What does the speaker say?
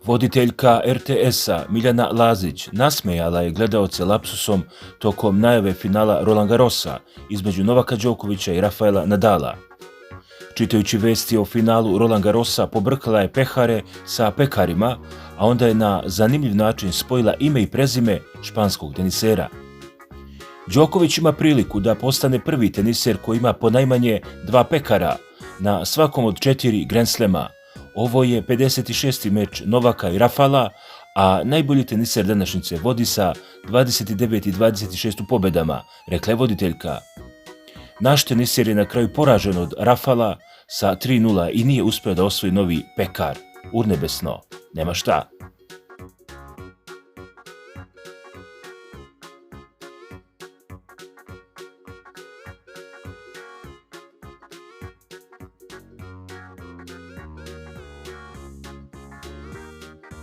Voditeljka RTS-a Miljana Lazić nasmejala je gledaoce lapsusom tokom najave finala Roland Garrosa između Novaka Đokovića i Rafaela Nadala. Čitajući vesti o finalu Roland Garrosa pobrkala je pehare sa pekarima, a onda je na zanimljiv način spojila ime i prezime španskog tenisera. Đoković ima priliku da postane prvi teniser koji ima ponajmanje 2 pekara na svakom od 4 Grand Slema. Ovo je 56. meč Novaka i Rafala, a najbolji teniser današnjice vodi sa 29 i 26 pobedama, rekla je voditeljka. Naš teniser je na kraju poražen od Rafala sa 3:0 i nije uspio da osvoji novi pekar. Urnebesno, nema šta.